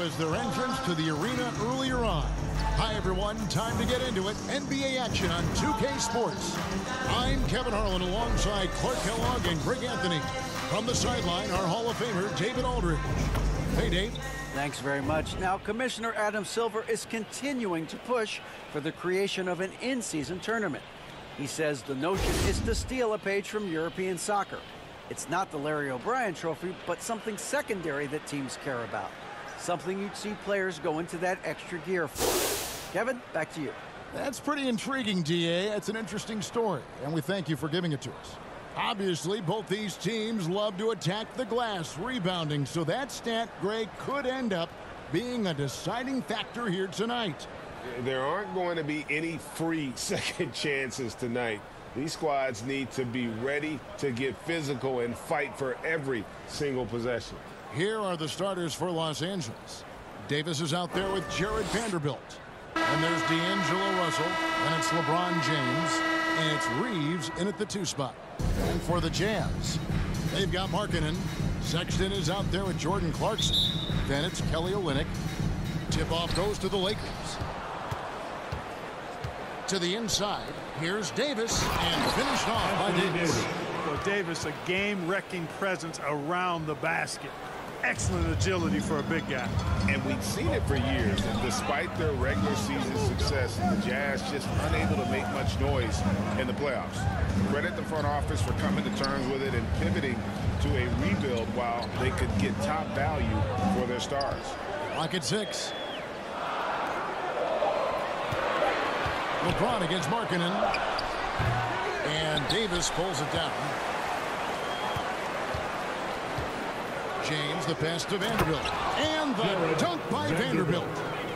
as their entrance to the arena earlier on. Hi, everyone. Time to get into it. NBA action on 2K Sports. I'm Kevin Harlan alongside Clark Kellogg and Greg Anthony. From the sideline, our Hall of Famer, David Aldridge. Hey, Dave. Thanks very much. Now, Commissioner Adam Silver is continuing to push for the creation of an in-season tournament. He says the notion is to steal a page from European soccer. It's not the Larry O'Brien Trophy, but something secondary that teams care about. Something you'd see players go into that extra gear for. Kevin, back to you. That's pretty intriguing, DA. It's an interesting story, and we thank you for giving it to us. Obviously, both these teams love to attack the glass, rebounding, so that stat, Greg, could end up being a deciding factor here tonight. There aren't going to be any free second chances tonight. These squads need to be ready to get physical and fight for every single possession. Here are the starters for Los Angeles. Davis is out there with Jared Vanderbilt. And there's D'Angelo Russell, and it's LeBron James, and it's Reeves in at the 2 spot. And for the Jazz, they've got Markkanen. Sexton is out there with Jordan Clarkson. Then it's Kelly Olynyk. Tip-off goes to the Lakers. To the inside, here's Davis, and finished off by Davis. Well, Davis, a game-wrecking presence around the basket. Excellent agility for a big guy. And we've seen it for years, and despite their regular season success, the Jazz just unable to make much noise in the playoffs. Credit the front office for coming to terms with it and pivoting to a rebuild while they could get top value for their stars. Clock at 6. LeBron against Markkanen. And Davis pulls it down. James, the pass to Vanderbilt. And the dunk by Vanderbilt.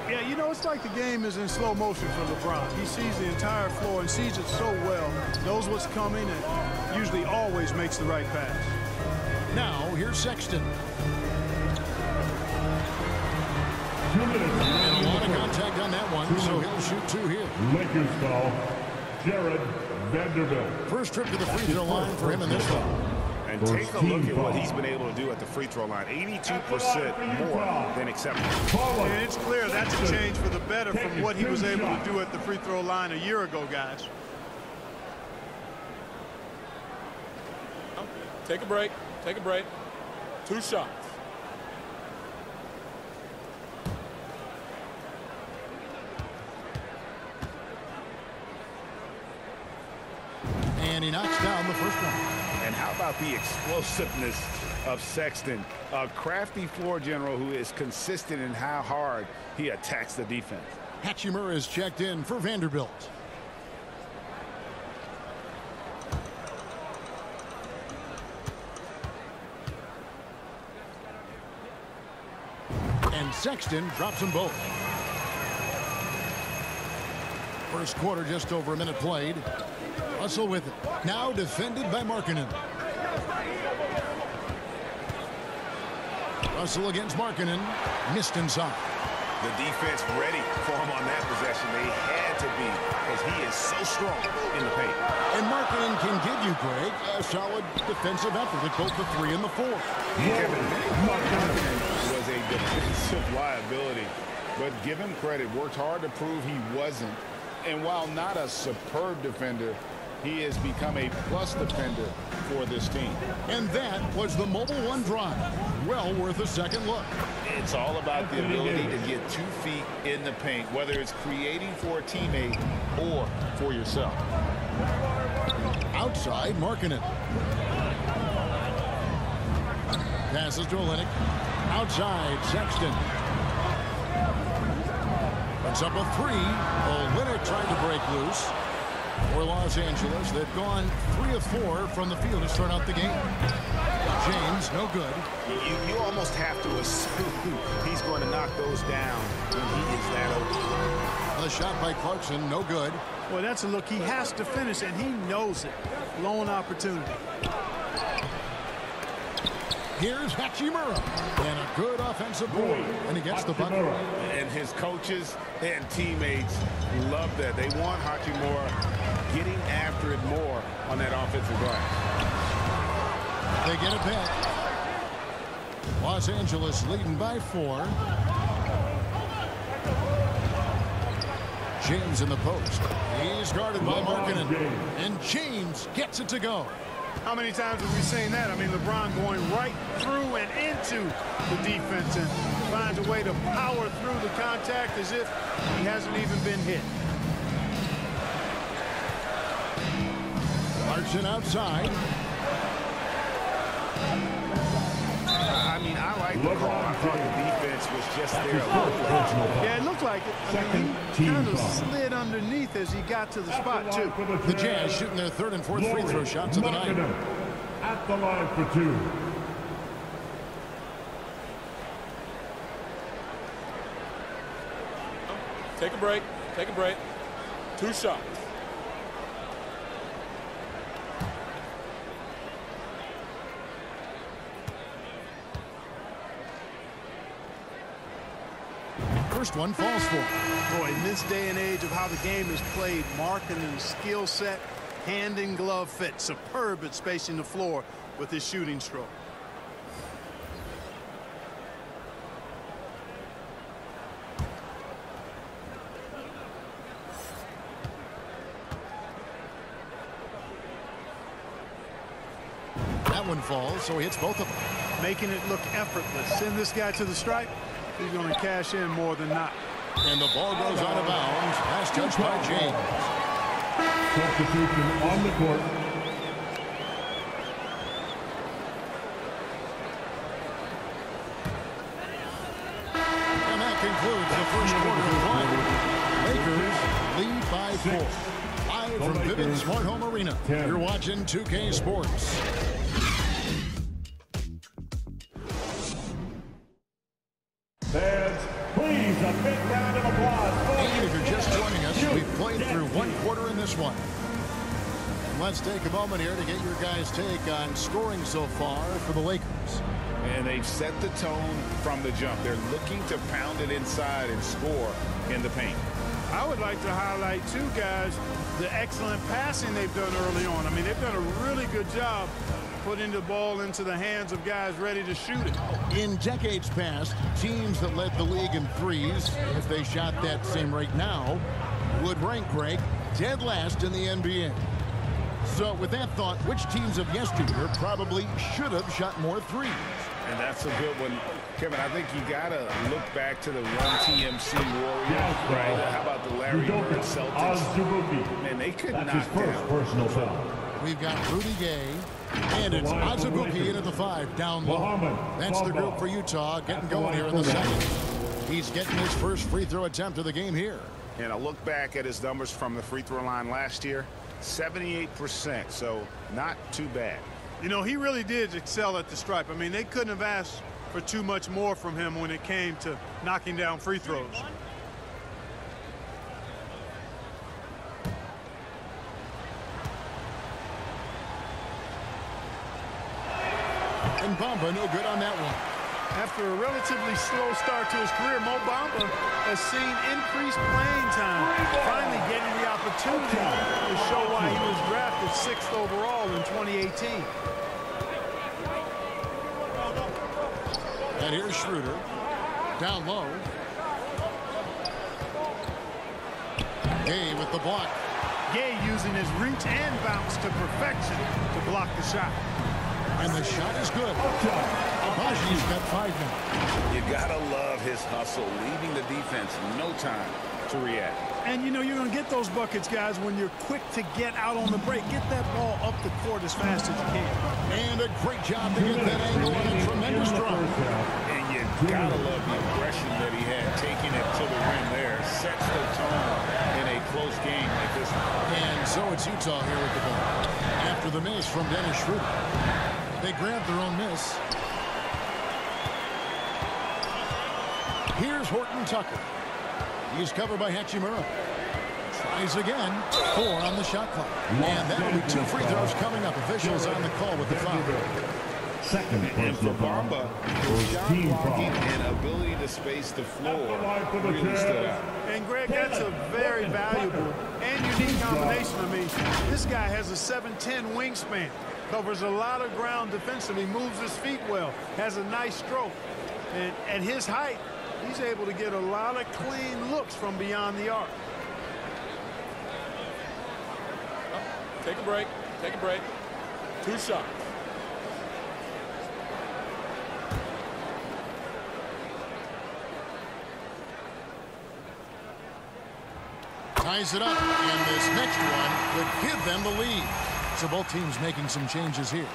Yeah, you know, it's like the game is in slow motion for LeBron. He sees the entire floor and sees it so well, knows what's coming, and usually always makes the right pass. Now, here's Sexton. And a lot of contact on that one, so he'll shoot 2 here. Lakers foul, Jared Vanderbilt. First trip to the free throw line for him in this one. And take a look at what he's been able to do at the free throw line. 82% more than acceptable. And it's clear that's a change for the better from what he was able to do at the free throw line a year ago, guys. Take a break. Take a break. 2 shots. And he knocks down the first one. And how about the explosiveness of Sexton, a crafty floor general who is consistent in how hard he attacks the defense. Hachimura is checked in for Vanderbilt. And Sexton drops them both. First quarter, just over a minute played. Russell with it. Now defended by Markkanen. Russell against Markkanen. Missed inside. The defense ready for him on that possession. They had to be, because he is so strong in the paint. And Markkanen can give you, Greg, a solid defensive effort at both the 3 and the 4. Markkanen was a defensive liability, but give him credit, worked hard to prove he wasn't. And while not a superb defender, he has become a plus defender for this team. And that was the Mobile One drive. Well worth a second look. It's all about the ability to get 2 feet in the paint, whether it's creating for a teammate or for yourself. Outside, Markkanen. Passes to Olynyk. Outside, Sexton. Puts up a 3. Olynyk trying to break loose. For Los Angeles, they've gone 3 of 4 from the field to start out the game. James, no good. You almost have to assume he's going to knock those down when he is that open. The shot by Clarkson, no good. Well, that's a look he has to finish, and he knows it. Lone opportunity. Here's Hachimura. And a good offensive board. And he gets the bucket. And his coaches and teammates love that. They want Hachimura getting after it more on that offensive glass. They get it back. Los Angeles leading by 4. James in the post. He's guarded by Markkanen. And James gets it to go. How many times have we seen that? I mean, LeBron going right through and into the defense and finds a way to power through the contact as if he hasn't even been hit. Clarkson outside. I mean, I like the call. I thought the defense was just there a little late. Yeah, it looked like it. I mean, he kind of slid underneath as he got to the spot, too. The Jazz shooting their third and fourth free throw shots of the night. At the line for 2. Take a break. Take a break. 2 shots. First one falls for. Boy, in this day and age of how the game is played, Markkanen's skill set, hand and glove fit, superb at spacing the floor with his shooting stroke. That one falls, so he hits both of them. Making it look effortless. Send this guy to the stripe. He's going to cash in more than not. And the ball goes out of bounds. Pass touched by James. Substitution on the court. And that concludes the first quarter of play. Lakers lead by 4. Live from Vivint Smart Home Arena. You're watching 2K Sports. Fans, please, a big round of applause. And if you're just joining us, we've played through 1 quarter in this one. And let's take a moment here to get your guys' take on scoring so far for the Lakers. And they've set the tone from the jump. They're looking to pound it inside and score in the paint. I would like to highlight, too, guys, the excellent passing they've done early on. I mean, they've done a really good job putting the ball into the hands of guys ready to shoot it. In decades past, teams that led the league in threes, if they shot that same rate now, would rank, Greg, dead last in the NBA. So with that thought, which teams of yesteryear probably should have shot more threes? And that's a good one. Kevin, I think you got to look back to the Run TMC Warriors, right? How about the Larry Bird Celtics? Man, they could knock down. Personal foul. We've got Rudy Gay, and it's Azubuike in at the 5, down low. That's the group for Utah getting going here in the second. He's getting his first free throw attempt of the game here. And I look back at his numbers from the free throw line last year, 78%, so not too bad. You know, he really did excel at the stripe. I mean, they couldn't have asked for too much more from him when it came to knocking down free throws. And Bamba no good on that one. After a relatively slow start to his career, Mo Bamba has seen increased playing time, finally getting the opportunity to show why he was drafted 6th overall in 2018. And here's Schroeder, down low. Gay with the block. Gay using his reach and bounce to perfection to block the shot. And the shot is good. Abaji's got 5 now. You gotta love his hustle, leaving the defense no time to react. And you know you're gonna get those buckets, guys, when you're quick to get out on the break. Get that ball up the court as fast as you can. And a great job to get that angle on a tremendous drop. And you gotta love the aggression that he had, taking it to the rim there. Sets the tone in a close game like this one. And so it's Utah here with the ball. After the miss from Dennis Schroeder. They grab their own miss. Here's Horton Tucker. He's covered by Hachimura. Tries again. 4 on the shot clock. And that will be 2 free throws coming up. Officials on the call with the foul. Second And for personal foul. Bamba, his shot blocking and ability to space the floor really stood out. And Greg, that's a very valuable and unique combination. I mean, this guy has a 7'10" wingspan, covers a lot of ground defensively, moves his feet well, has a nice stroke. And at his height, He's able to get a lot of clean looks from beyond the arc. Take a break. Take a break. 2 shots. Ties it up, and this next one could give them the lead. So both teams making some changes here.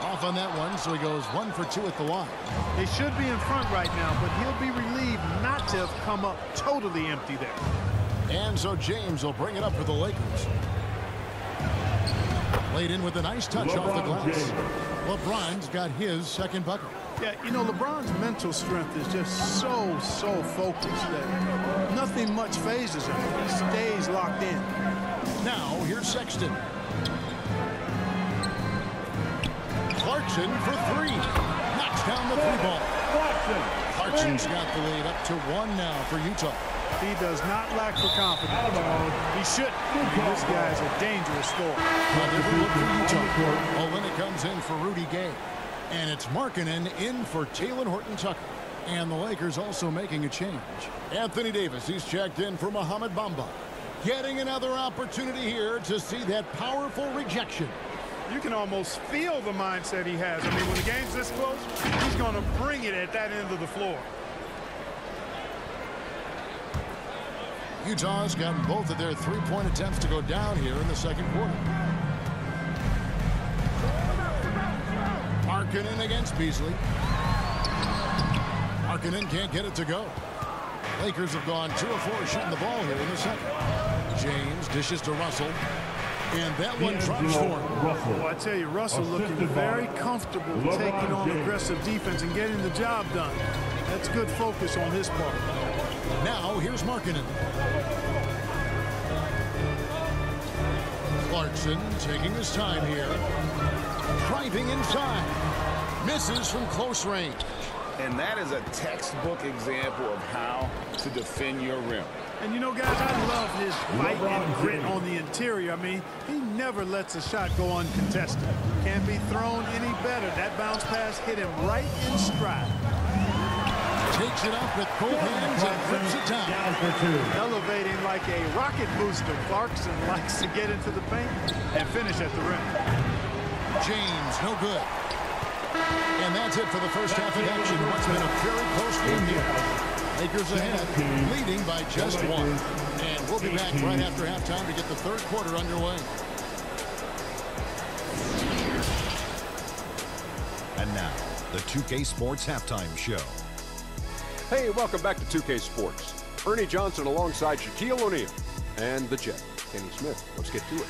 Off on that one, so he goes 1 for 2 at the line. They should be in front right now, but he'll be relieved not to have come up totally empty there. And so James will bring it up for the Lakers. Laid in with a nice touch off the glass. LeBron's got his second bucket. Yeah, you know, LeBron's mental strength is just so focused that nothing much phases him. He stays locked in. Now, here's Sexton. Clarkson for 3. Knocks down the 3-ball. Clarkson's got the lead up to 1 now for Utah. He does not lack for confidence. He should. This guy's a dangerous scorer. A different look for Utah. Olynyk comes in for Rudy Gay. And it's Markkanen in for Talen Horton-Tucker. And the Lakers also making a change. Anthony Davis, he's checked in for Mohamed Bamba. Getting another opportunity here to see that powerful rejection. You can almost feel the mindset he has. I mean, when the game's this close, he's going to bring it at that end of the floor. Utah's gotten both of their 3-point attempts to go down here in the second quarter. Markkanen against Beasley. Markkanen can't get it to go. Lakers have gone 2 of 4 shooting the ball here in the second. James dishes to Russell. And that one drops for him. Well, I tell you, Russell looking very comfortable taking on aggressive defense and getting the job done. That's good focus on his part. Now, here's Markkanen. Clarkson taking his time here. Driving inside. Misses from close range. And that is a textbook example of how to defend your rim. And you know, guys, I love his fight and grit on the interior. I mean, he never lets a shot go uncontested. Can't be thrown any better. That bounce pass hit him right in stride. Takes it up with both hands and flips it down. Elevating like a rocket booster. Clarkson likes to get into the paint and finish at the rim. James, no good. And that's it for the first half of action. What's been a very close game here. Lakers ahead, leading by just 1. And we'll be back right after halftime to get the third quarter underway. And now, the 2K Sports Halftime Show. Hey, welcome back to 2K Sports. Ernie Johnson alongside Shaquille O'Neal and the Jet, Kenny Smith. Let's get to it.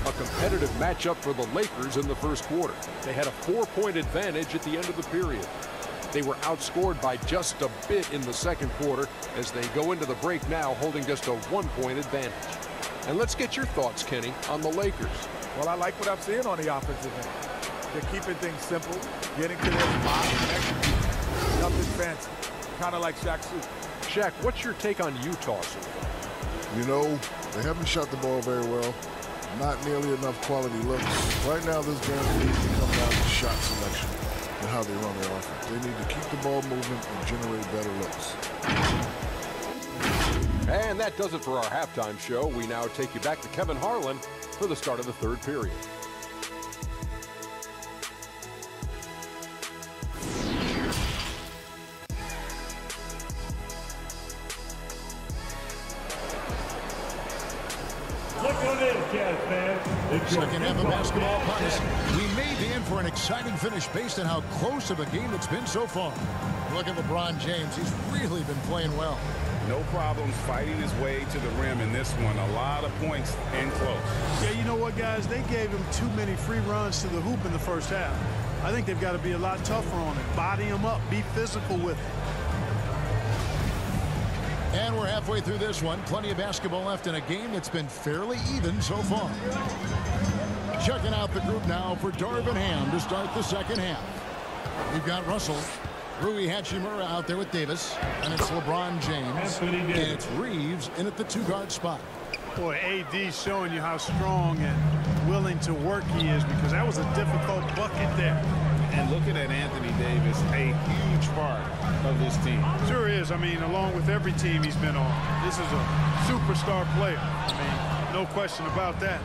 A competitive matchup for the Lakers in the first quarter. They had a 4-point advantage at the end of the period. They were outscored by just a bit in the second quarter as they go into the break now holding just a 1-point advantage. And let's get your thoughts, Kenny, on the Lakers. Well, I like what I'm seeing on the offensive end. They're keeping things simple, getting to their spot, and executing. Nothing fancy, kind of like Shaq's suit. Shaq, what's your take on Utah so far? You know, they haven't shot the ball very well. Not nearly enough quality looks. Right now, this game needs to come down to shot selection and how they run their offense. They need to keep the ball moving and generate better looks. And that does it for our halftime show. We now take you back to Kevin Harlan for the start of the third period. Second half of basketball upon us. We may be in for an exciting finish based on how close of a game it's been so far. Look at LeBron James. He's really been playing well. No problems fighting his way to the rim in this one. A lot of points and close. Yeah, you know what, guys? They gave him too many free runs to the hoop in the first half. I think they've got to be a lot tougher on him. Body him up. Be physical with him. And we're halfway through this one. Plenty of basketball left in a game that's been fairly even so far. Checking out the group now for Darvin Ham to start the second half. We've got Russell, Rui Hachimura out there with Davis, and it's LeBron James, and it's Reeves in at the 2-guard spot. Boy, AD showing you how strong and willing to work he is, because that was a difficult bucket there. And looking at Anthony Davis, a huge part of this team. Sure is. I mean, along with every team he's been on, this is a superstar player. I mean, no question about that.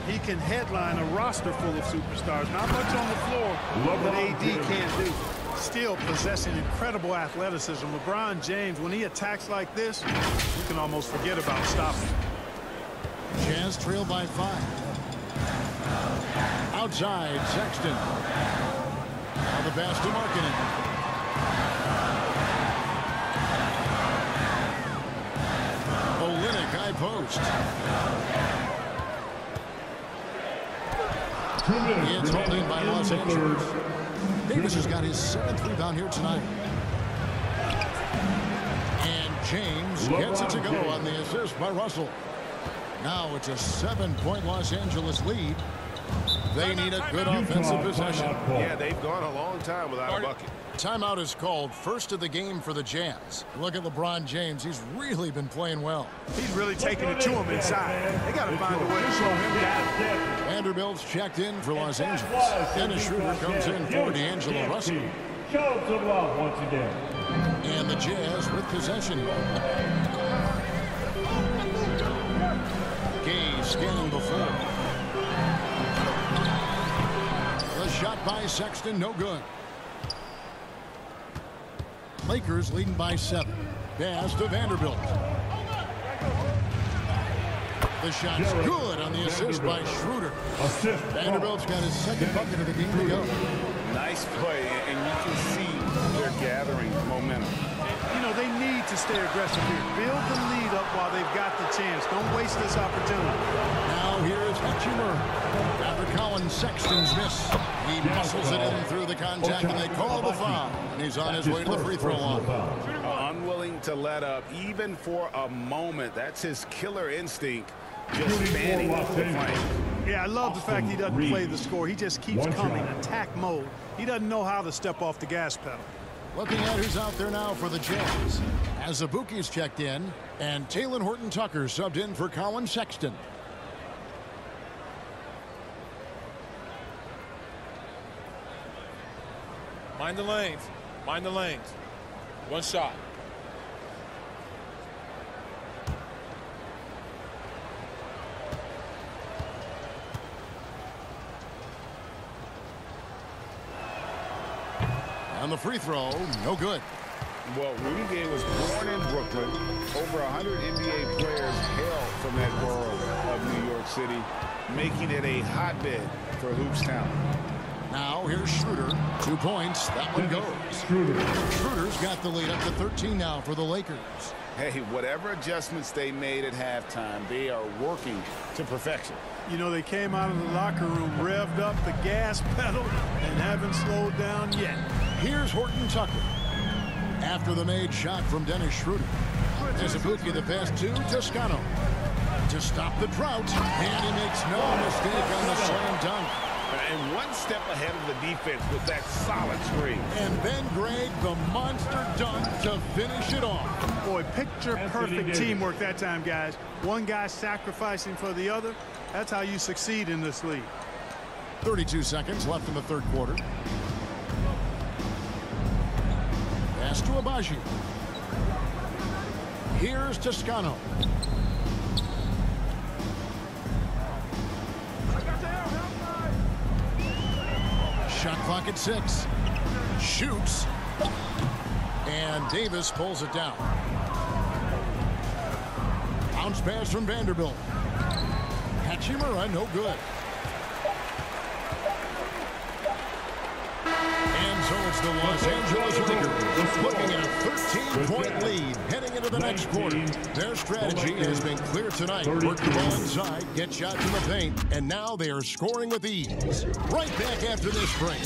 He can headline a roster full of superstars. Not much on the floor that AD can't do. Still possessing incredible athleticism. LeBron James, when he attacks like this, you can almost forget about stopping. Jazz trail by 5. Outside, Sexton. Now the pass to Markkanen. Olynyk, high post. It's hauled in by Los Angeles. Davis has got his 7th rebound here tonight. And James gets it to go on the assist by Russell. Now it's a 7-point Los Angeles lead. They need a good offensive possession. Yeah, they've gone a long time without a bucket. Timeout is called, first of the game for the Jazz. Look at LeBron James. He's really been playing well. He's really taking it to him inside. They got to find a way to slow him down. Vanderbilt's checked in for Los Angeles. Dennis Schroeder comes in for D'Angelo Russell. Show some love once again. And the Jazz with possession. Gay scanning before. The shot by Sexton, no good. Lakers leading by 7. Pass to Vanderbilt. The shot's good on the assist by Schroeder. Vanderbilt's got his 2nd bucket of the game to go. Nice play, and you can see they're gathering momentum. You know, they need to stay aggressive here. Build the lead up while they've got the chance. Don't waste this opportunity. Now here's Hachimura. After Colin Sexton's miss, he muscles it in through the contact, and they call the foul. And he's on his way to the free throw line. Unwilling to let up, even for a moment. That's his killer instinct, just fanning the flame. Yeah, I love the fact he doesn't play the score. He just keeps coming, attack mode. He doesn't know how to step off the gas pedal. Looking at who's out there now for the Jazz. Azubuike's checked in, and Talen Horton-Tucker subbed in for Colin Sexton. Mind the lanes. Mind the lanes. One shot. On the free throw, no good. Well, Rudy Gay was born in Brooklyn. Over 100 NBA players hail from that borough of New York City, making it a hotbed for hoops talent. Now here's Schroeder. 2 points. That one goes. Schroeder's got the lead up to 13 now for the Lakers. Hey, whatever adjustments they made at halftime, they are working to perfection. You know, they came out of the locker room, revved up the gas pedal, and haven't slowed down yet. Here's Horton-Tucker. After the made shot from Dennis Schroeder. Azubuike the pass to Toscano. To stop the drought, and he makes no mistake on the slam dunk. And one step ahead of the defense with that solid screen. And Ben Gregg, the monster dunk to finish it off. Boy, picture-perfect teamwork that time, guys. One guy sacrificing for the other. That's how you succeed in this league. 32 seconds left in the 3rd quarter. Pass to Abaji. Here's Toscano. Shot clock at 6. Shoots. And Davis pulls it down. Bounce pass from Vanderbilt. Hachimura, no good. And so it's the Los Angeles Lakers looking at a 13-point lead heading into the next quarter. Their strategy has been clear tonight. Work the ball inside, get shots in the paint, and now they are scoring with ease. Right back after this break.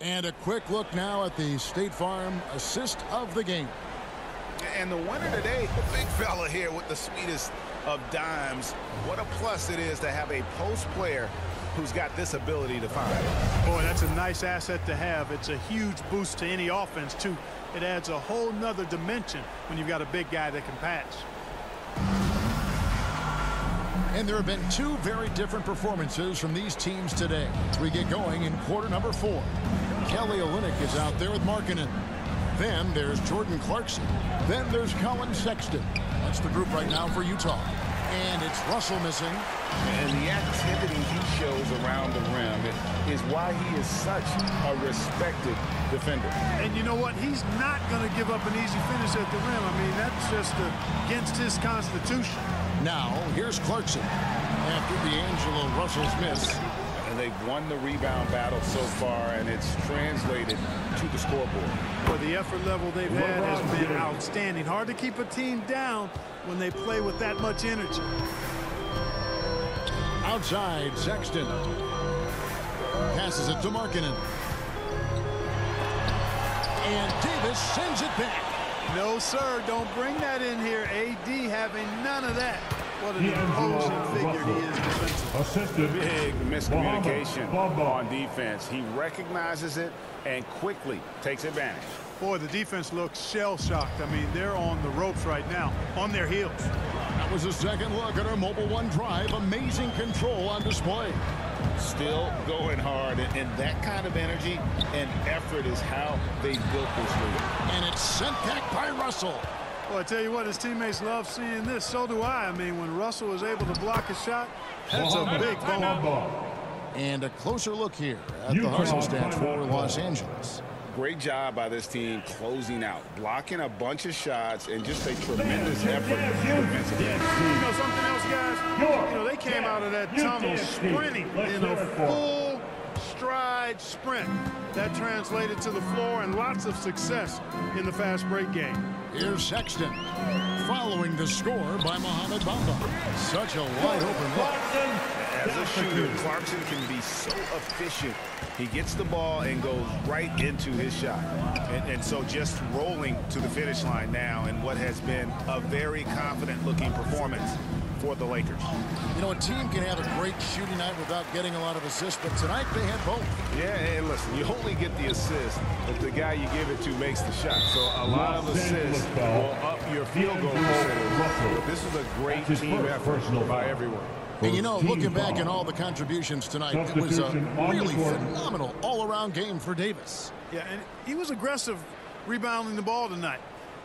And a quick look now at the State Farm assist of the game. And the winner today, the big fella here with the sweetest of dimes. What a plus it is to have a post player who's got this ability to find. Boy, that's a nice asset to have. It's a huge boost to any offense, too. It adds a whole nother dimension when you've got a big guy that can pass. And there have been two very different performances from these teams today as we get going in quarter number 4. Kelly Olynyk is out there with Markkanen. Then there's Jordan Clarkson. Then there's Colin Sexton. That's the group right now for Utah. And it's Russell missing. And the activity he shows around the rim is why he is such a respected defender. And you know what? He's not going to give up an easy finish at the rim. I mean, that's just against his constitution. Now, here's Clarkson after D'Angelo Russell's miss. And they've won the rebound battle so far, and it's translated to the scoreboard. Well, the effort level they've had has been outstanding. Hard to keep a team down when they play with that much energy. Outside, Sexton passes it to Markkanen. And Davis sends it back. No, sir, don't bring that in here. AD having none of that. What an imposing figure he is defensively. Big miscommunication on defense. He recognizes it and quickly takes advantage. Boy, the defense looks shell-shocked. I mean, they're on the ropes right now, on their heels. That was a second look at our Mobile One drive. Amazing control on display. Still going hard, and that kind of energy and effort is how they built this league. And it's sent back by Russell. Well, I tell you what, his teammates love seeing this. So do I. I mean, when Russell was able to block a shot, that's a big bonus. And a closer look here at the hustle stats for Los Angeles. Great job by this team closing out, blocking a bunch of shots, and just a tremendous effort defensively. You know something else, guys? You know, they came out of that tunnel sprinting in a full stride sprint. That translated to the floor and lots of success in the fast break game. Here's Sexton following the score by Mohamed Bamba. Such a wide open look. As a shooter, Clarkson can be so efficient. He gets the ball and goes right into his shot. And so just rolling to the finish line now in what has been a very confident-looking performance for the Lakers. You know, a team can have a great shooting night without getting a lot of assists, but tonight they had both. Yeah, and listen, you only get the assist if the guy you give it to makes the shot. So a lot of assists will up your field goal percentage. This is a great team effort by everyone. And you know, looking back at all the contributions tonight, it was a really phenomenal all-around game for Davis. Yeah, and he was aggressive rebounding the ball tonight.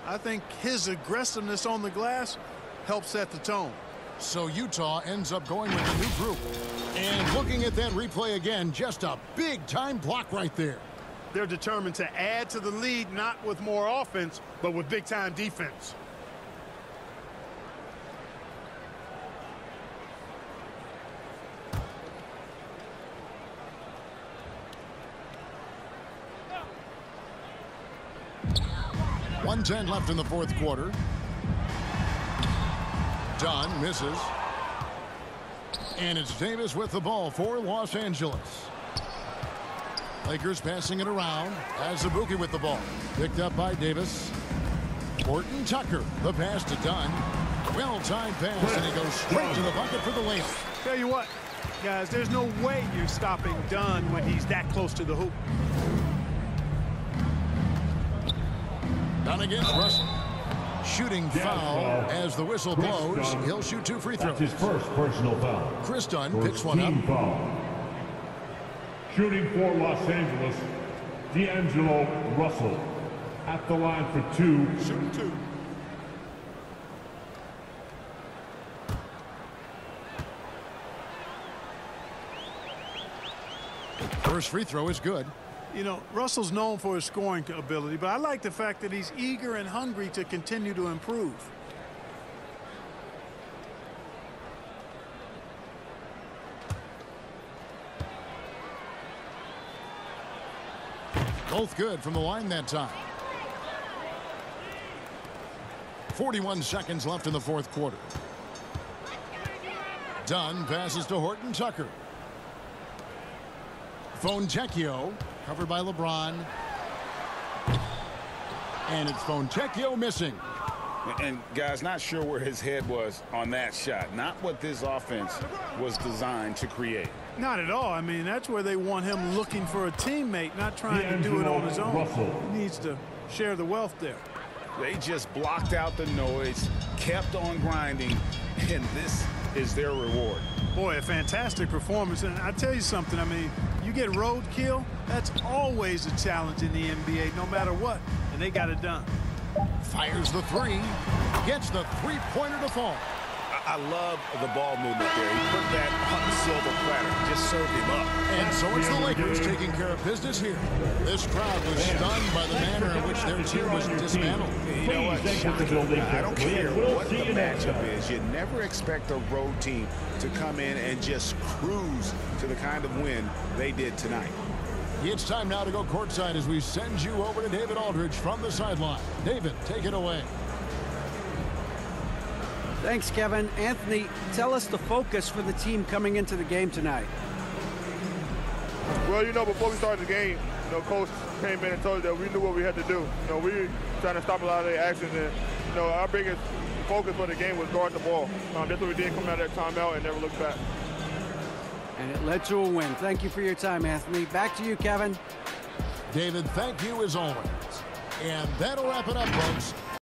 I think his aggressiveness on the glass helped set the tone. So Utah ends up going with a new group. And looking at that replay again, just a big-time block right there. They're determined to add to the lead, not with more offense, but with big-time defense. .110 left in the fourth quarter. Dunn misses. And it's Davis with the ball for Los Angeles. Lakers passing it around. Azubuike with the ball. Picked up by Davis. Horton Tucker. The pass to Dunn. Well-timed pass, and he goes straight to the bucket for the layup. Tell you what, guys, there's no way you're stopping Dunn when he's that close to the hoop. Dunn against Russell. Shooting foul as the whistle blows. He'll shoot 2 free throws. That's his first personal foul. Chris Dunn picks one up. Foul. Shooting for Los Angeles, D'Angelo Russell. At the line for 2. Shooting 2. First free throw is good. You know, Russell's known for his scoring ability, but I like the fact that he's eager and hungry to continue to improve. Both good from the line that time. 41 seconds left in the fourth quarter. Dunn passes to Horton Tucker. Fontecchio Covered by LeBron. And it's Fontecchio missing. And guys, not sure where his head was on that shot. Not what this offense was designed to create. Not at all. I mean, that's where they want him looking for a teammate, not trying to do it on his own. He needs to share the wealth there. They just blocked out the noise, kept on grinding, and this is their reward. Boy, a fantastic performance. And I tell you something, I mean, you get roadkill, that's always a challenge in the NBA, no matter what. And they got it done. Fires the three, gets the three-pointer to fall. I love the ball movement there. He put that on the silver platter, just served him up. And so it's the Lakers taking care of business here. This crowd was stunned by the manner in which their team was dismantled. You know what? I don't care what the matchup is. You never expect a road team to come in and just cruise to the kind of win they did tonight. It's time now to go courtside as we send you over to David Aldridge from the sideline. David, take it away. Thanks, Kevin. Anthony, tell us the focus for the team coming into the game tonight. Well, before we started the game, Coach came in and told us that we knew what we had to do. We were trying to stop a lot of their actions, and, our biggest focus for the game was guard the ball. That's what we did coming out of that timeout and never looked back. And it led to a win. Thank you for your time, Anthony. Back to you, Kevin. David, thank you as always. And that'll wrap it up, folks.